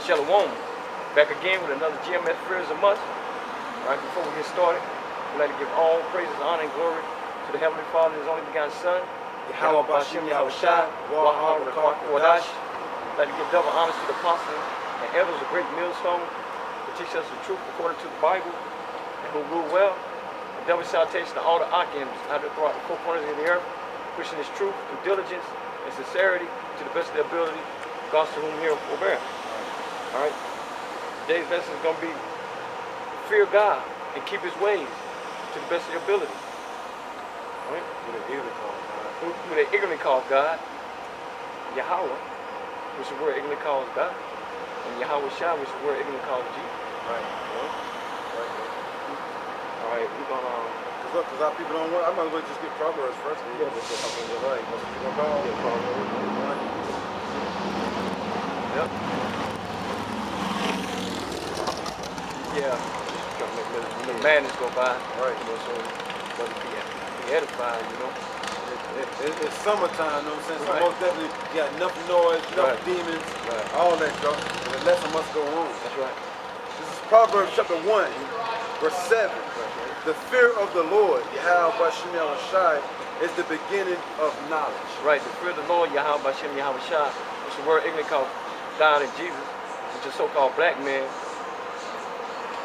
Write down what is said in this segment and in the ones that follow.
Shalom. Back again with another GMS Fears a Must. Right before we get started, we'd like to give all praises, honor, and glory to the Heavenly Father and His only begotten Son, YAHAWASHI, YAHAWAH. I'd like to give double honors to the apostles and elders of GREATMILLSTONE who teach us the truth according to the Bible and who rule well. And double salutation to all the archangels out there throughout the four corners of the earth, pushing this truth through diligence and sincerity to the best of their ability, God to whom here forbear. All right. Today's lesson is going to be fear God and keep His ways to the best of your ability. All right? Who they ignorantly call God, Yahawah, which is the word ignorantly calls God, and YAHAWASHI, which is the word ignorantly calls Jesus. Right. All right, we're going to... Look, because our people don't want... I'm not going to just get Proverbs first. Yeah, let's get something to right. That's what you're going to call? Yeah, Proverbs. Yep. Yeah. The madness go by. Right. You know, so brother be edified, you know. It's summertime, you know what I'm saying? So right. most definitely you got enough noise, enough demons, all that stuff. And the lesson must go on. That's right. This is Proverbs chapter 1, verse 7. The fear of the Lord, YAHAWASHI, is the beginning of knowledge. Right, the fear of the Lord, YAHAWASHI, which is the word ignorantly called God and Jesus, which is so-called black man,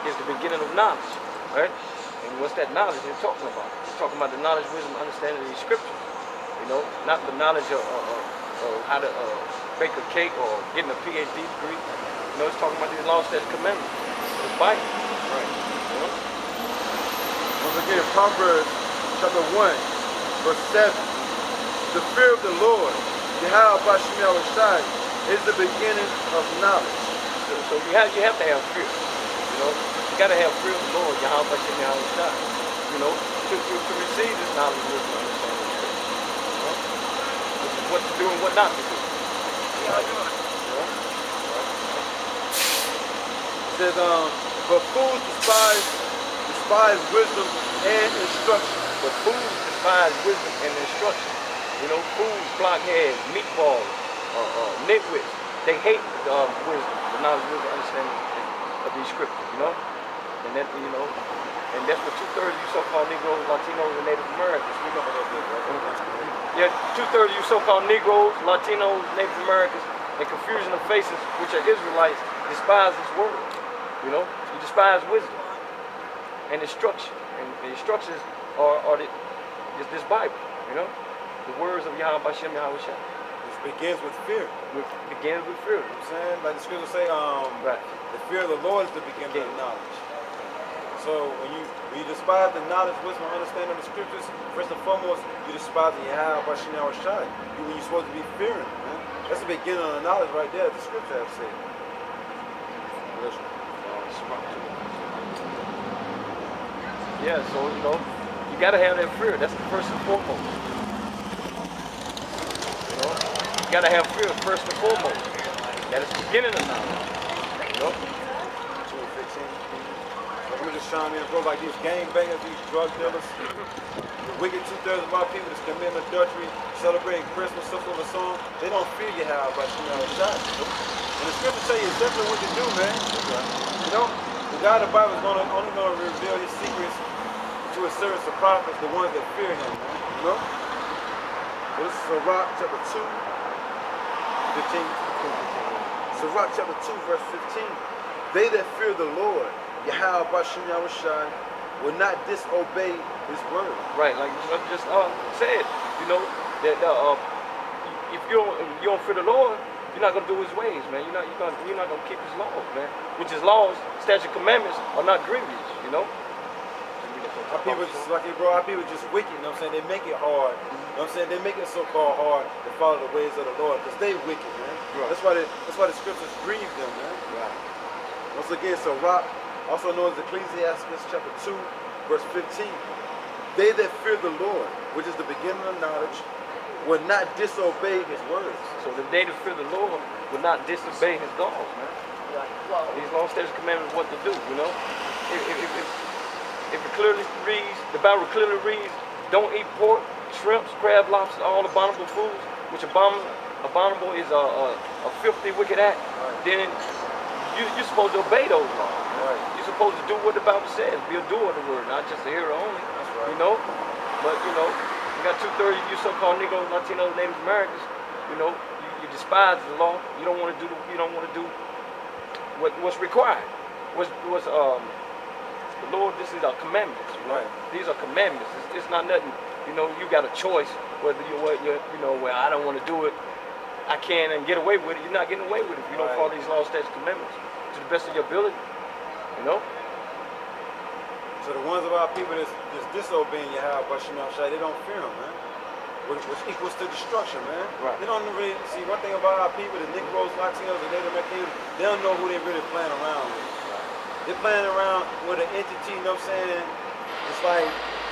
is the beginning of knowledge, right? And what's that knowledge they're talking about? They're talking about the knowledge, wisdom, understanding of these scriptures. You know, not the knowledge of how to bake a cake or getting a PhD degree. You know, it's talking about these laws, statutes, commandments. The Bible, right? You know? Once again, Proverbs chapter 1, verse 7. The fear of the Lord, YAHAWASHI, is the beginning of knowledge. So you have to have fear. You know, you gotta have fear of the Lord, YAHAWASHI. You know, to receive this knowledge, wisdom, understanding. You know? This is what to do and what not to do. Right. It says, but fools despise wisdom and instruction. But fools despise wisdom and instruction. You know, fools, blockheads, meatballs, nitwits, they hate wisdom, the knowledge, wisdom, understanding of these scriptures, you know? And that, you know, and that's what 2/3 of you so-called Negroes, Latinos, and Native Americans. We know about that. Yeah, 2/3 of you so-called Negroes, Latinos, Native Americans, and confusion of faces, which are Israelites, despise this word. You know, you despise wisdom and instruction. And the instructions are this Bible, you know? The words of YAHAWASHI. It begins with fear. It begins with fear. You know what I'm saying? Like the scriptures say, the fear of the Lord is the beginning of knowledge. So when you despise the knowledge, wisdom, understanding of the scriptures, first and foremost, you despise the YAHAWASHI. When you're supposed to be fearing, man. That's the beginning of the knowledge right there, the scripture have said. Yeah, so you know, you gotta have that fear. That's the first and foremost. You know, you gotta have fear first and foremost. That is the beginning of knowledge. You know? 2:15. Let me just chime in, bro, like these gangbangers, these drug dealers, the wicked 2/3 of our people that's committing adultery, celebrating Christmas, stuff on the song, they don't fear YAHAWASHI. And the scripture tell you exactly what to do, man. You know, the God of the Bible is only going to reveal His secrets to His servants, the prophets, the ones that fear Him, man. You know? So this is Sirach chapter 2, 15. Sirach chapter 2, verse 15. They that fear the Lord, YAHAWASHI, will not disobey His word. Right, like you just said, you know, that if you don't fear the Lord, you're not gonna do His ways, man. You're not gonna keep His laws, man. Which His laws, statute, commandments are not grievous, you know. Our people just like it, bro. Our people just wicked. You know what I'm saying? They make it hard. You know what I'm saying? They make it so-called hard to follow the ways of the Lord because they wicked, man. Right. That's why the scriptures grieve them, man. Right. Once again, Sirach, also known as Ecclesiastes chapter 2, verse 15. They that fear the Lord, which is the beginning of knowledge, will not disobey His words. So the they that fear the Lord will not disobey His laws, man. These laws, statutes, commandments, what to do, you know? If it clearly reads, the Bible clearly reads, don't eat pork, shrimps, crab, lobster, all abominable foods, which abominable is a filthy, wicked act. Then you're supposed to obey those laws. Right. You're supposed to do what the Bible says. Be a doer of the word, not just a hearer only. That's right. You know? But, you know, you got 2/3 of you so-called Negroes, Latinos, Native Americans, you know, you despise the law. You don't want to do what's required. The Lord, this is our commandments. You know? Right. These are commandments. It's not nothing. You know, you got a choice whether well, I don't want to do it. I can and get away with it. You're not getting away with it if you don't follow these laws, statutes, commandments to the best of your ability. You know. So the ones of our people that's disobeying YAHAWASHI, they don't fear him, man. Which equals to destruction, man. Right. They don't really see one thing about our people, the Negroes, Latinos, and Native Americans, they don't know who they really playing around with. They're playing around with an entity, you know what I'm saying? It's like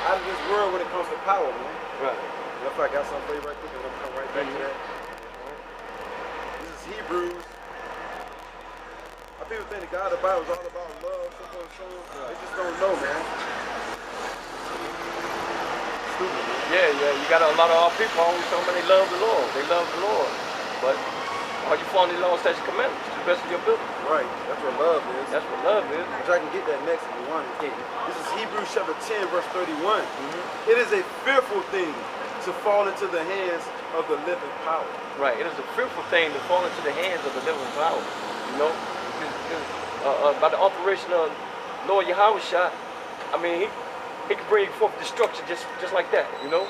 out of this world when it comes to power, man. Right. If I got something for you right quick, I'm gonna come right back to that. This is Hebrews. People think that God, the Bible is all about love, so forth and so on. They just don't know, man. Stupid, man. Yeah. You got a lot of our people always talking about they love the Lord. They love the Lord. But are you following the laws, statutes, commandments to the best of your ability? Right. That's what love is. That's what love is. Which I can get that next if you want it. This is Hebrews chapter 10, verse 31. It is a fearful thing to fall into the hands of the living power. Right. It is a fearful thing to fall into the hands of the living power. You know? By the operation of Lord Yahawashi, I mean, he can bring forth destruction just like that, you know?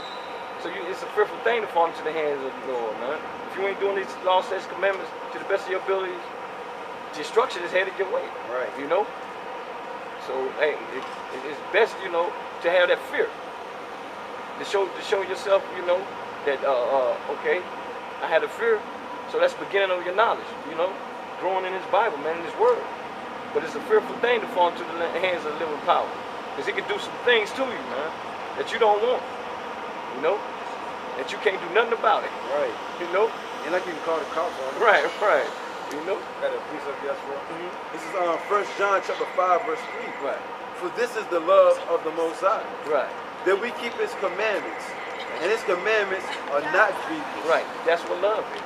So it's a fearful thing to fall into the hands of the Lord, man. If you ain't doing these laws, statutes, commandments to the best of your abilities, destruction is headed your way. Right. You know? So, hey, it's best, you know, to have that fear. To show yourself, you know, that, okay, I had a fear, so that's the beginning of your knowledge, you know? Growing in his Bible, man, in his word. But it's a fearful thing to fall into the hands of the living power. Because he can do some things to you, man, that you don't want. You know? That you can't do nothing about it. Right. You know? And like you can call the cops on it. Right. You know? Got a piece of yes, bro. This is 1 John chapter 5, verse 3. Right. For this is the love of the Most High. Right. That we keep his commandments. And his commandments are not grievous. Right. That's what love is.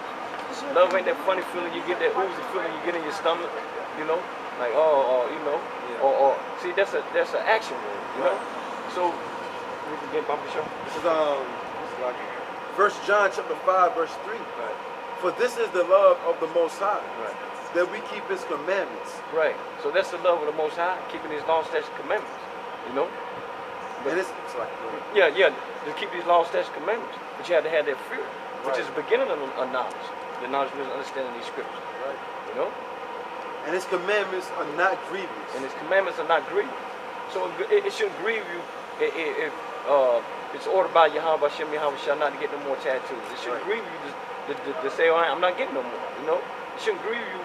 Love ain't that funny feeling you get, that oozy feeling you get in your stomach, you know? Like, you know? Yeah. Or see, that's an action word, you know? So, we can get Bobby Show. This is 1 John chapter 5, verse 3. Right. For this is the love of the Most High. Right. That we keep his commandments. Right. So that's the love of the Most High, keeping his laws, statutes, commandments, you know? But and it's like, yeah, to keep these laws, statutes, commandments. But you have to have that fear, which is the beginning of knowledge. The knowledge of understanding these scriptures. Right. You know? And his commandments are not grievous. And his commandments are not grievous. So it shouldn't grieve you if it's ordered by YAHAWASHI not to get no more tattoos. It shouldn't grieve you to say, oh, I'm not getting no more. You know? It shouldn't grieve you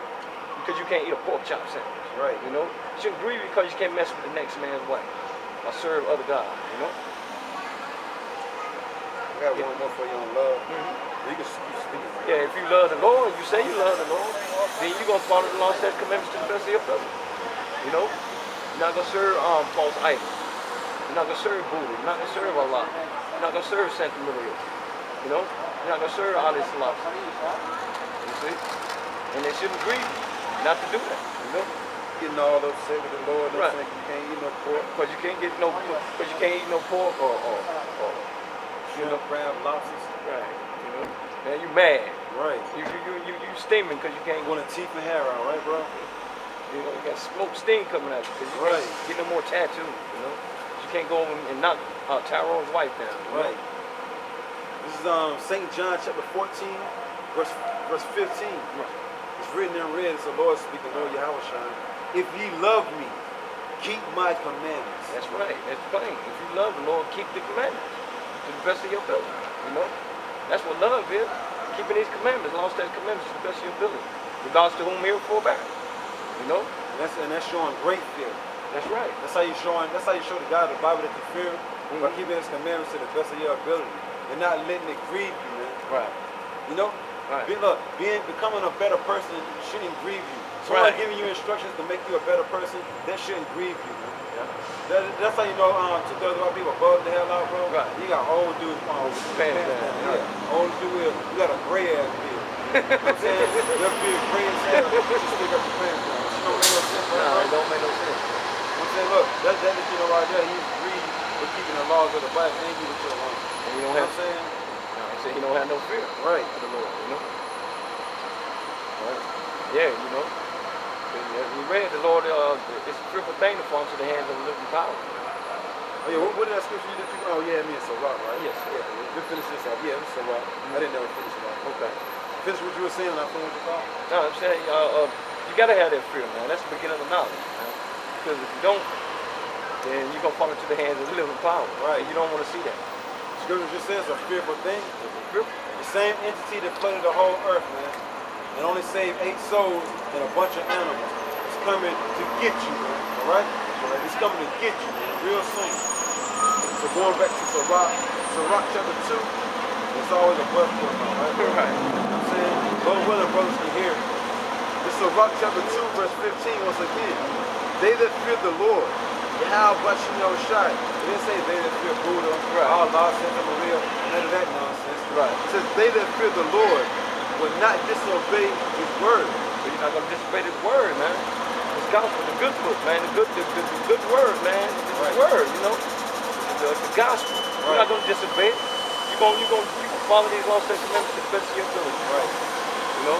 because you can't eat a pork chop sandwich. Right. You know? It shouldn't grieve you because you can't mess with the next man's wife or serve other gods. You know? I got one more for you on love. You can speak. Yeah, if you love the Lord, you say you love the Lord, then you're going to follow the law, statutes, commandments to the best of your ability. You know? You're not going to serve false idols. You're not going to serve Buddha. You're not going to serve Allah. You're not going to serve Santa Maria. You know? You're not going to serve Ali Selassie. You see? And they shouldn't grieve you not to do that. You know? Getting all upset with the Lord, right. Saying you can't eat no pork. Because you can't eat no pork or shrimp, crab, lobsters. Right. You know? Man, you mad. Right. You steaming because you can't want a teeth and hair out, right, bro? You know, you got smoke steam coming out because you can't get no more tattoos, you know? You can't go over and knock Tyrone's wife down. Right. This is St. John chapter 14, verse 15. Right. It's written in red, it's the Lord speaking, Lord Yahawashi. If ye love me, keep my commandments. That's right. That's plain. If you love the Lord, keep the commandments to the best of your ability. You know? That's what love is. Keeping these commandments, law, statutes, commandments to the best of your ability. Regards to whom here forbear. You know? And that's showing great fear. That's right. That's how you show the God of the Bible that you fear by keeping his commandments to the best of your ability. And not letting it grieve you, man. Right. You know? Right. Becoming a better person shouldn't grieve you. Someone giving you instructions to make you a better person, that shouldn't grieve you, man. Yeah. That's how you know 2/3 of our people bug the hell out, bro. Right. You got old dudes with pants down. Yeah. Old dude, you got a gray ass beard. You know what I'm saying? Your beard gray as hell, just stick up your pants down. don't make no sense, right? Nah, it don't make no sense. I'm saying, look, that you know right there, he's greedy for keeping the laws of the Bible and you with your own. And you don't know have, what I'm saying? No, he said he don't have no fear. Right. Of the Lord, you know? Right. Yeah, you know. As we read, the Lord, it's a fearful thing to fall into the hands of the living power. Oh yeah, what did that scripture you just oh yeah, I mean it's a rock, right? Yes. Yeah, we'll finish this off. Yeah, it's a rock. I didn't never finish it off. Okay. Finish what you were saying and I finish your thought. No, I'm saying, you gotta have that fear, man. That's the beginning of knowledge, man. Because if you don't, then you're gonna fall into the hands of the living power. Right. And you don't want to see that. Scripture just says a fearful thing. Fearful. The same entity that flooded the whole earth, man, and only saved 8 souls and a bunch of animals. It's coming to get you, man. Alright? It's coming to get you, man, real soon. So going back to Sirach chapter 2, it's always a bus going on, right? Right. You know what I'm saying? Lord willing, brothers can hear. It's Sirach chapter 2, verse 15 once again. They that fear the Lord, YAHAWASHI. It didn't say they that fear Buddha, right. Allah, Santa Maria, none of that nonsense. Right. It says they that fear the Lord will not disobey his word. But you're not gonna disobey his word, man. This gospel, the good book, man, the good word, man. This is word, you know. The gospel. You're not gonna disobey it. You're gonna follow these laws and commandments to the best of your ability. Right. You know?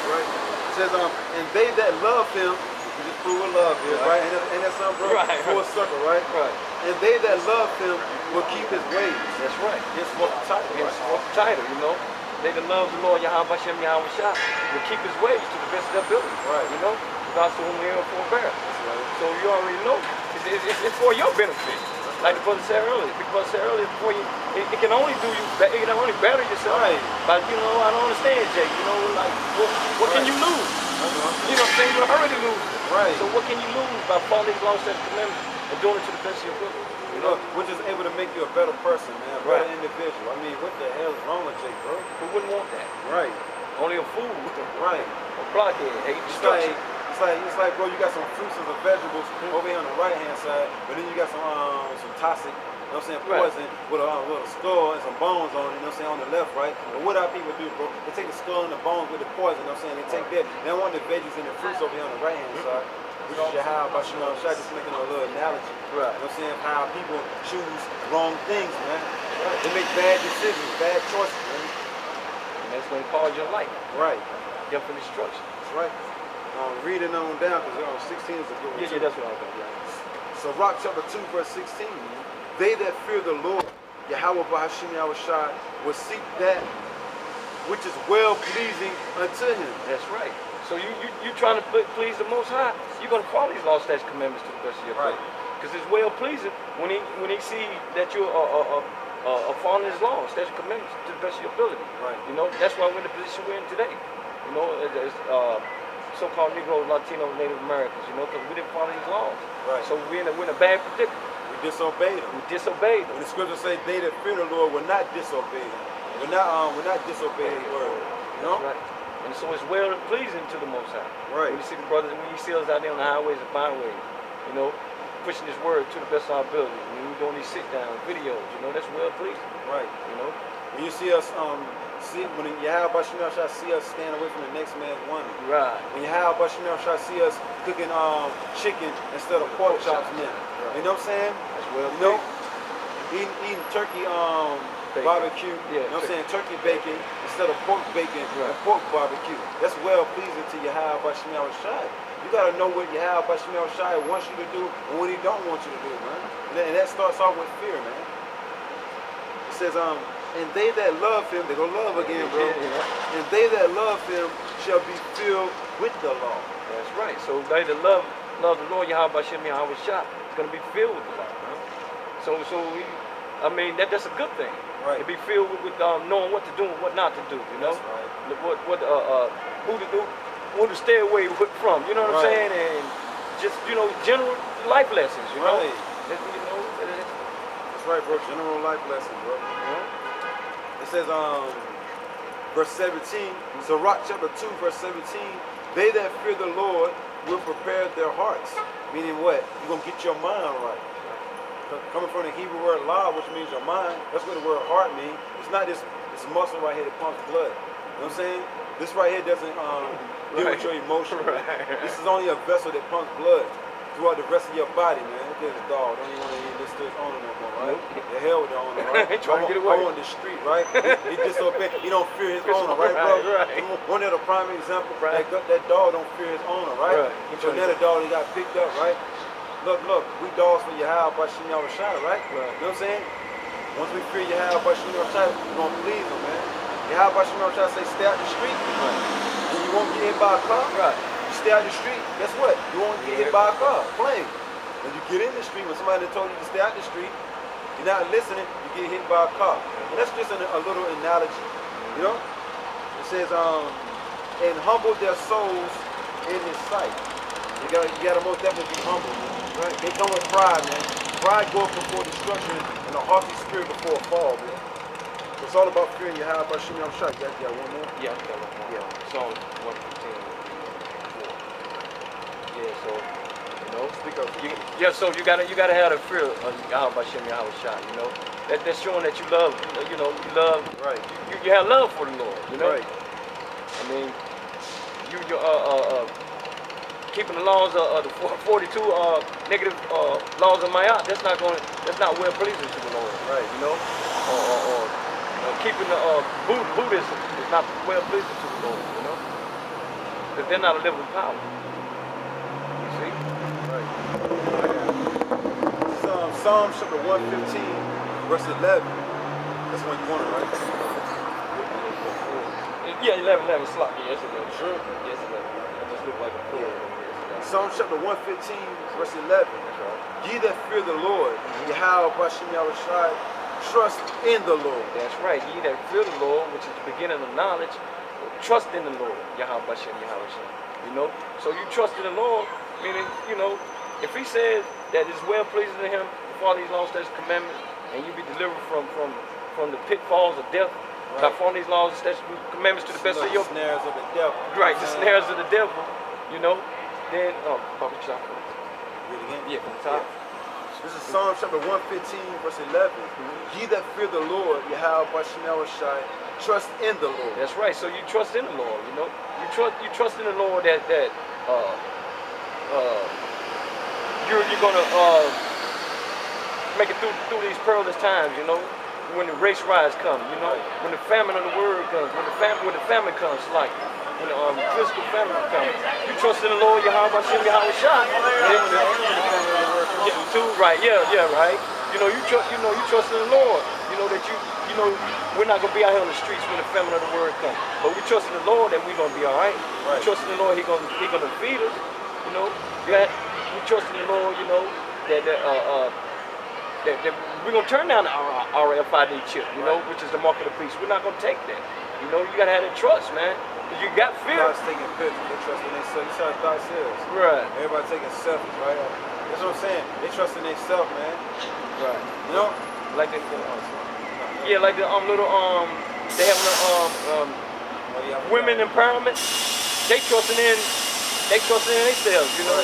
Right. It says, and they that love him, we just prove what love is, right? Ain't that something, bro? Right. Full circle, right? Right. And they that love him will keep his ways. That's right. It's what the title, right? It's what the title, you know. They that love the Lord YAHAWASHI will keep his ways to the best of their ability. Right. You know? Without to whom they are forbear. Right. So you already know. It's for your benefit. Like the brother said earlier. Because said earlier before you, it can only do you, it can only better yourself. Right. But you know, I don't understand, Jay. You know, like what can you lose? You know what I'm saying? You're already losing. Right. So what can you lose by following these laws and commandments and doing it to the best of your ability? You know? Which is able to make you a better person, man, a better individual. I mean, what the hell is wrong with Jake, bro? Who wouldn't want that? Right. Only a fool. Right. A blockhead. Hate destruction. It's like, bro, you got some fruits and some vegetables over here on the right-hand side, but then you got some toxic, you know what I'm saying, poison with a skull and some bones on it, you know what I'm saying, on the left, right? And what our people do, bro, they take the skull and the bones with the poison, you know what I'm saying, they take that, they don't want the veggies and the fruits over here on the right-hand side, which is YAHAWASHI, just making a little analogy, you know what I'm saying, how people choose wrong things, man. They make bad decisions, bad choices, man. And that's going to cause your life. Right. Death and destruction. That's right. Reading on down, because 16 is a good one. Yeah, that's what I was going to do. So Sirach chapter 2, verse 16. They that fear the Lord, YAHAWASHI, will seek that which is well pleasing unto him. That's right. So you trying to please the Most High, you're going to follow these laws, statutes, commandments to the best of your ability. Because it's well pleasing when he see that you're following his laws, statutes, commandments to the best of your ability. Right. You know, that's why we're in the position we're in today. You know, as so-called Negroes, Latino, Native Americans, you know, because we didn't follow these laws. Right. So we're in a bad predicament. We disobeyed them. We disobeyed them. When the scriptures say they that fear the Lord will not disobey him. We're not disobey his word. You know? Right. And so it's well pleasing to the Most High. Right. When you see the brothers, when you see us out there on the highways and byways, you know, pushing this word to the best of our ability. When we're doing these sit-down videos, you know, that's well pleasing. Right. You know? When you see us when YAHAWASHI see us stand away from the next man's woman. Right. When YAHAWASHI see us cooking chicken instead of pork chops now. Right. You know what I'm saying? That's well pleasing. Eating turkey barbecue, you know what I'm saying, turkey bacon instead of pork bacon and pork barbecue. That's well pleasing to YAHAWASHI. You gotta know what YAHAWASHI wants you to do and what he don't want you to do, man. And that starts off with fear, man. It says, and they that love him, they're gonna love again, bro. And they that love him shall be filled with the law. That's right. So they that love the Lord YAHAWASHI is gonna be filled with the law. So I mean that's a good thing. Right. To be filled with knowing what to do and what not to do. You know. That's right. Who to stay away from. You know what I'm saying? And just general life lessons. You know. That's right, bro. General life lessons, bro. It says, verse 17, Sirach chapter 2, verse 17, they that fear the Lord will prepare their hearts. Meaning what? You're going to get your mind right. Coming from the Hebrew word law, which means your mind, that's what the word heart means. It's not this muscle right here that pumps blood. know what I'm saying? This right here doesn't deal with your emotion. This is only a vessel that pumps blood throughout the rest of your body, man. Look at this dog. Don't even want to even listen to his owner no more, right? The hell with the owner, right? Trying to get away. I'm on the street, right? He disobeyed. He don't fear his owner, right, bro? One of the prime example, that dog don't fear his owner, right? So now the dog he got picked up, right? Look, we dogs for YAHAWASHI, right? You know what I'm saying? Once we fear YAHAWASHI, we're going to please him, man. YAHAWASHI say stay out the street, and you won't get hit by a car. You stay out the street, guess what? You won't get hit by a car, plain. When you get in the street, when somebody told you to stay out the street, you're not listening, you get hit by a car. And that's just a little analogy, you know? It says, and humble their souls in his sight. You gotta most definitely be humble, man. Right? They come with pride, man. Pride goes before destruction and a haughty spirit before a fall, man. So it's all about fearing YAHAWASHI. You got one more? Yeah, I got one more. Yeah. Psalm 115. Yeah, so speak up. So you gotta have the fear of YAHAWASHI, you know. That's showing that you love, you love. Right. You have love for the Lord, you know. Right. I mean, you keeping the laws of the 42 negative laws of Ma'at. That's not well pleasing to the Lord, right? You know. Or keeping the Buddhism is not well pleasing to the Lord, you know. Because they're not a living power. Psalm chapter 115, verse 11. That's the one you wanted, right? Yeah, 11, slot. Yes, it is. Sure. Yes, 11. It just looked like a fool. Psalm chapter 115, verse 11. Ye that fear the Lord, YAHAWASHI, trust in the Lord. That's right. Ye that fear the Lord, which is the beginning of knowledge, trust in the Lord. YAHAWASHI. You know? So you trust in the Lord, meaning, you know, if he says that it's well pleasing to him to follow these laws, statutes, commandments, and you be delivered from the pitfalls of death by following these laws, statutes, commandments to the best of your snares of the devil. Right, the snares of the devil, you know. Then Papa Chop. Read it again? Yeah, from the top. This is Psalm chapter 115, verse 11. Ye that fear the Lord, YAHAWASHI, trust in the Lord. That's right. So you trust in the Lord, you know. You trust in the Lord that you're gonna make it through these perilous times, you know. When the race riots come, you know, when the famine of the word comes, when the famine comes, like when the physical famine comes, you trust in the Lord, YAHAWASHI. Right, right. You know, you trust in the Lord. You know that you know we're not gonna be out here on the streets when the famine of the word comes, but we trust in the Lord that we're gonna be all right. We trust in the Lord, He gonna feed us. You know, we trust in the Lord. You know that we're going to turn down our RFID chip, you know, which is the mark of the beast. We're not going to take that. You know, you got to have that trust, man. Because you got fear. God's taking pictures. They trust in themselves. You saw the thought says. Right. Everybody taking selfies, right? That's what I'm saying. They trust in themselves, man. Right. You know? Like they, yeah, like the little, they having the, women empowerment. They trusting in themselves, you know.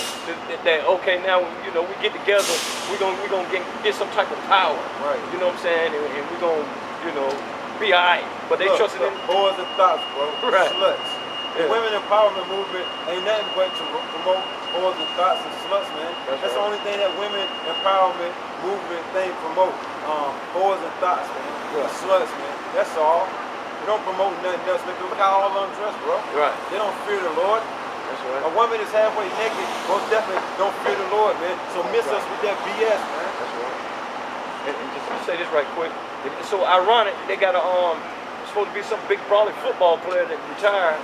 That okay, now you know we get together, we're gonna get some type of power, right? You know what I'm saying, and we're gonna, you know, be alright. But they trusting in boys and thoughts, bro. Right. Sluts. The women empowerment movement ain't nothing but to promote boys and thoughts and sluts, man. That's the only thing that women empowerment movement thing promote. Boys and thoughts, man. Sluts, man. That's all. They don't promote nothing else. Look how all of them dress, bro. Right. They don't fear the Lord. That's right. A woman is halfway naked, most definitely don't fear the Lord, man. So miss us with that BS, man. That's right. And just to say this right quick, it's so ironic, they got supposed to be some big brawling football player that retired,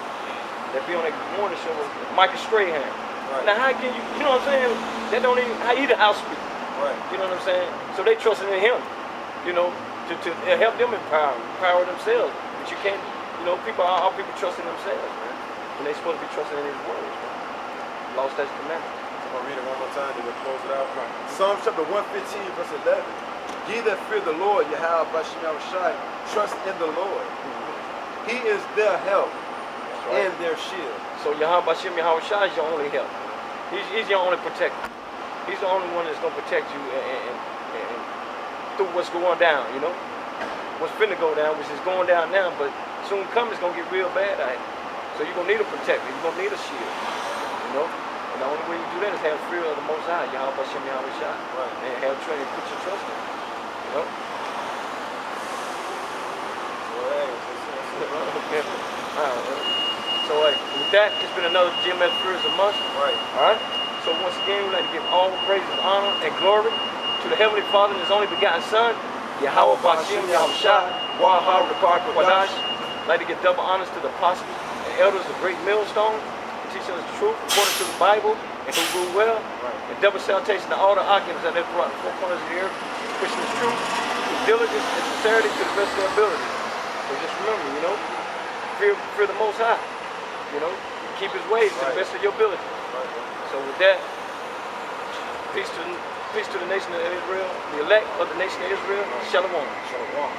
that be on that morning show with Michael Strahan. Right. Now how can you know what I'm saying? They don't even, he the house speaker. Right. You know what I'm saying? So they trusting in him, you know, to help them empower themselves. But you can't, you know, all people trusting themselves, man. And they supposed to be trusting in his words, man. Lost that commandment. I'm going to read it one more time, then we'll close it out. Right. Psalm chapter 115, verse 11. Ye that fear the Lord, YAHAWASHI, trust in the Lord. He is their help and their shield. So YAHAWASHI is your only help. He's your only protector. He's the only one that's going to protect you and through what's going down, you know? What's finna go down, which is going down now, but soon coming, it's gonna get real bad out here. So you're gonna need a protector. You're gonna need a shield. You know. And the only way you do that is have fear of the Most High, YAHAWASHI, and have training, put your trust in. You know. So with that, it's been another GMS Fears a Month. Right. Alright? So once again, we'd like to give all praises, honor, and glory to the Heavenly Father and His only begotten Son, YAHAWASHI, YAHAWASHI. I'd like to give double honors to the apostles and elders of Great Millstone, who teach us the truth according to the Bible, and who rule well. Right. And double salutation to all the occupants that have throughout the four corners of the earth, pushing the truth with diligence and sincerity to the best of their ability. So just remember, you know, fear the Most High. You know, keep His ways to the best of your ability. So with that, peace to the nation of Israel, the elect of the nation of Israel. Shalom. Shalom.